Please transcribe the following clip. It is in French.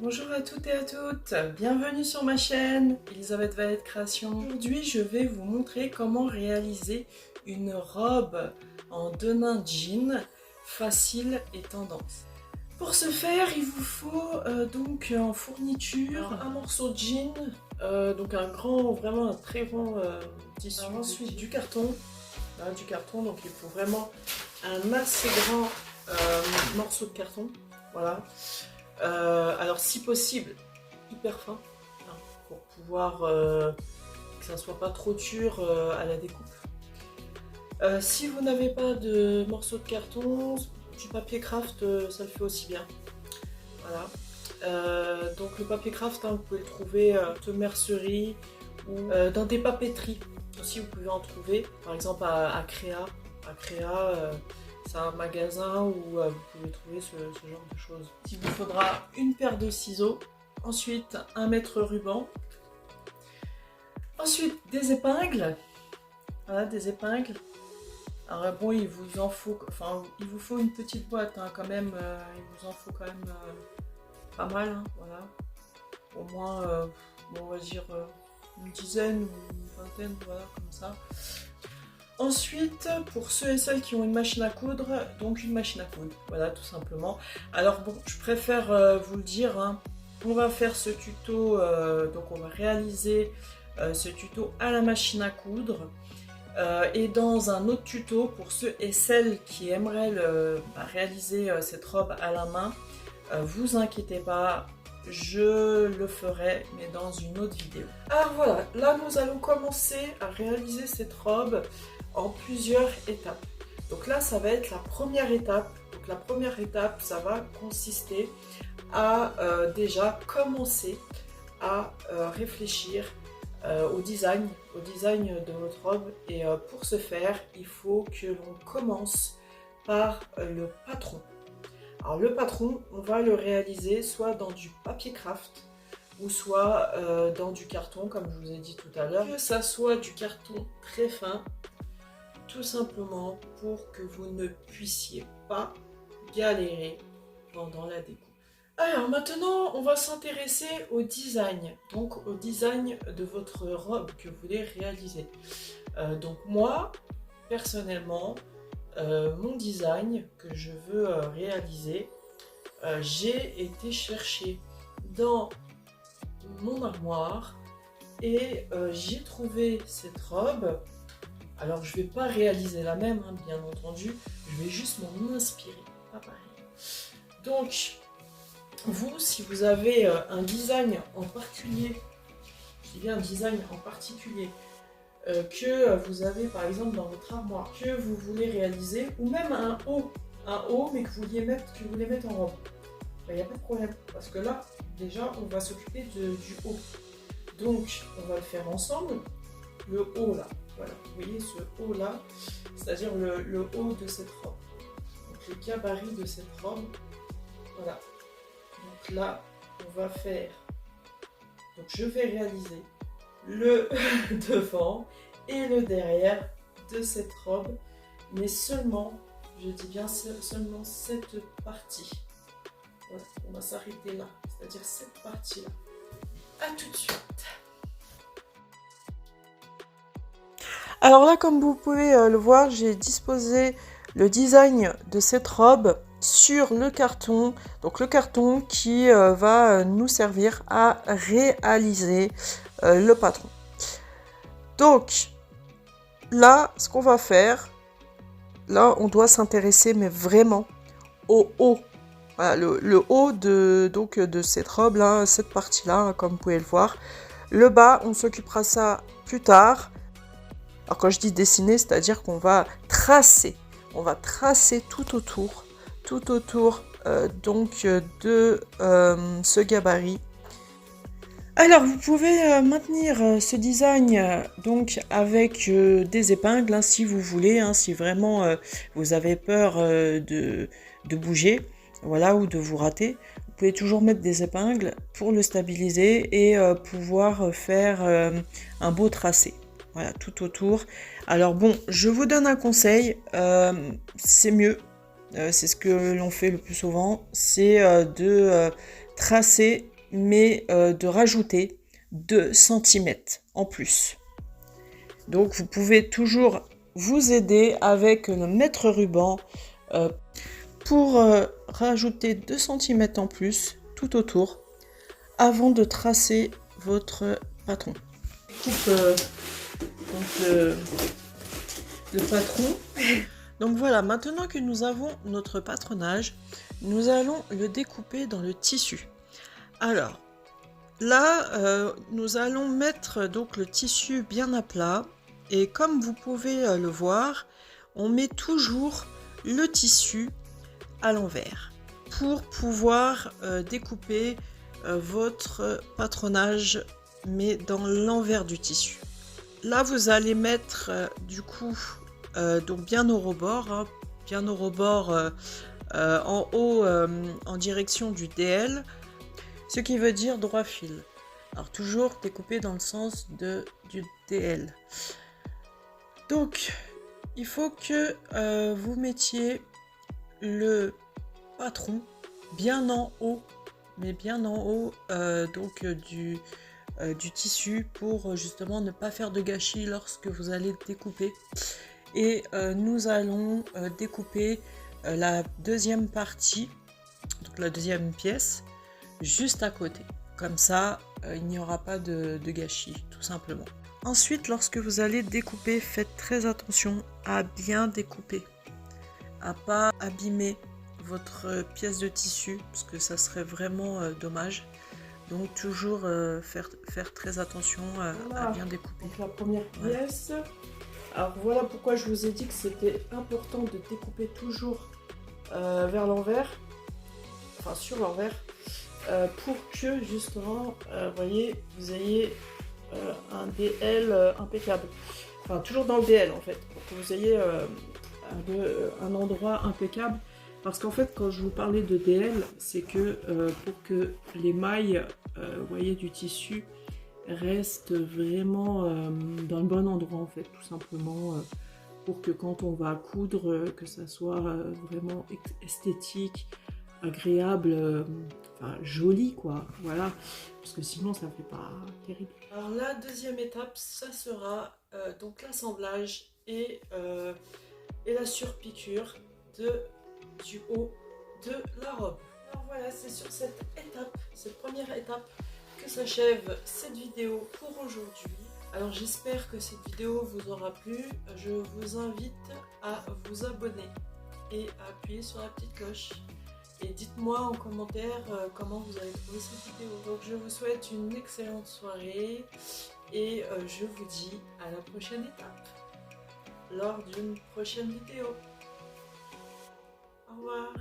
Bonjour à toutes et à toutes, bienvenue sur ma chaîne Elisabeth Valette Création. Aujourd'hui je vais vous montrer comment réaliser une robe en denim jean facile et tendance. Pour ce faire il vous faut donc en fourniture un morceau de jean, donc un grand, vraiment un très grand tissu. Ensuite du carton, donc il faut vraiment un assez grand morceau de carton, voilà. Alors si possible hyper fin, hein, pour pouvoir que ça ne soit pas trop dur à la découpe. Si vous n'avez pas de morceau de carton, du papier craft ça le fait aussi bien. Voilà. Donc le papier craft, hein, vous pouvez le trouver de mercerie ou dans des papeteries aussi, vous pouvez en trouver, par exemple à Créa. C'est un magasin où vous pouvez trouver ce genre de choses. Il vous faudra une paire de ciseaux, ensuite un mètre ruban, ensuite des épingles. Voilà, des épingles. Alors bon, il vous faut une petite boîte hein, quand même. Il vous en faut quand même pas mal. Hein, voilà. Au moins, on va dire une dizaine ou une vingtaine, voilà, comme ça. Ensuite, pour ceux et celles qui ont une machine à coudre, donc une machine à coudre, voilà, tout simplement. Alors bon, je préfère vous le dire, hein, on va faire ce tuto, donc on va réaliser ce tuto à la machine à coudre. Et dans un autre tuto, pour ceux et celles qui aimeraient réaliser cette robe à la main, vous inquiétez pas, je le ferai, mais dans une autre vidéo. Alors voilà, là nous allons commencer à réaliser cette robe en plusieurs étapes. Donc là, ça va être la première étape. Donc la première étape, ça va consister à déjà commencer à réfléchir au design de votre robe. Et pour ce faire, il faut que l'on commence par le patron. Alors le patron, on va le réaliser soit dans du papier craft ou soit dans du carton, comme je vous ai dit tout à l'heure. Que ça soit du carton très fin, tout simplement pour que vous ne puissiez pas galérer pendant la découpe. Alors maintenant, on va s'intéresser au design, donc au design de votre robe que vous voulez réaliser. Donc moi, personnellement, mon design que je veux réaliser, j'ai été chercher dans mon armoire et j'ai trouvé cette robe. Alors je vais pas réaliser la même, hein, bien entendu, je vais juste m'en inspirer, pas pareil. Donc vous, si vous avez un design en particulier, je dis bien un design en particulier, que vous avez par exemple dans votre armoire, que vous voulez réaliser, ou même un haut mais que vous voulez mettre en robe, il n'y a pas de problème, parce que là déjà on va s'occuper du haut. Donc on va le faire ensemble, le haut là. Voilà, vous voyez ce haut là, c'est-à-dire le haut de cette robe. Donc le gabarit de cette robe, voilà. Donc là, on va faire, donc je vais réaliser le devant et le derrière de cette robe, mais seulement, je dis bien seulement cette partie. Voilà, on va s'arrêter là, c'est-à-dire cette partie-là. A tout de suite. Alors là, comme vous pouvez le voir, j'ai disposé le design de cette robe sur le carton. Donc le carton qui va nous servir à réaliser le patron. Donc là, ce qu'on va faire, là on doit s'intéresser mais vraiment au haut. Voilà, le haut de cette robe là, cette partie là, comme vous pouvez le voir. Le bas, on s'occupera ça plus tard. Alors quand je dis dessiner, c'est-à-dire qu'on va tracer. On va tracer tout autour donc de ce gabarit. Alors vous pouvez maintenir ce design donc avec des épingles hein, si vous voulez, hein, si vraiment vous avez peur de bouger, voilà, ou de vous rater. Vous pouvez toujours mettre des épingles pour le stabiliser et pouvoir faire un beau tracé. Voilà, tout autour. Alors bon, je vous donne un conseil, c'est mieux, c'est ce que l'on fait le plus souvent, c'est de tracer mais de rajouter 2 cm en plus. Donc vous pouvez toujours vous aider avec le mètre ruban pour rajouter 2 cm en plus tout autour avant de tracer votre patron. Coupe le patron. Donc voilà, maintenant que nous avons notre patronage, nous allons le découper dans le tissu. Alors là, nous allons mettre donc le tissu bien à plat, et comme vous pouvez le voir, on met toujours le tissu à l'envers pour pouvoir découper votre patronage, mais dans l'envers du tissu. Là, vous allez mettre du coup donc bien au rebord, hein, bien au rebord en haut en direction du DL, ce qui veut dire droit fil. Alors toujours découper dans le sens du DL. Donc il faut que vous mettiez le patron bien en haut, mais bien en haut donc du tissu, pour justement ne pas faire de gâchis lorsque vous allez découper. Et nous allons découper la deuxième partie, donc la deuxième pièce, juste à côté. Comme ça, il n'y aura pas de gâchis, tout simplement. Ensuite, lorsque vous allez découper, faites très attention à bien découper, à pas abîmer votre pièce de tissu, parce que ça serait vraiment dommage. Donc toujours faire très attention à bien découper. Donc la première pièce. Ouais. Alors voilà pourquoi je vous ai dit que c'était important de découper toujours vers l'envers, enfin sur l'envers, pour que justement, voyez, vous ayez un DL impeccable. Enfin toujours dans le DL en fait, pour que vous ayez un endroit impeccable. Parce qu'en fait, quand je vous parlais de DL, c'est que pour que les mailles, voyez, du tissu restent vraiment dans le bon endroit, en fait, tout simplement, pour que quand on va coudre, que ça soit vraiment esthétique, agréable, enfin joli, quoi. Voilà, parce que sinon, ça fait pas terrible. Alors la deuxième étape, ça sera donc l'assemblage et la surpiqûre du haut de la robe. Alors voilà, c'est sur cette étape, cette première étape, que s'achève cette vidéo pour aujourd'hui. Alors j'espère que cette vidéo vous aura plu. Je vous invite à vous abonner et à appuyer sur la petite cloche. Et dites-moi en commentaire comment vous avez trouvé cette vidéo. Donc je vous souhaite une excellente soirée et je vous dis à la prochaine étape, lors d'une prochaine vidéo. Au revoir.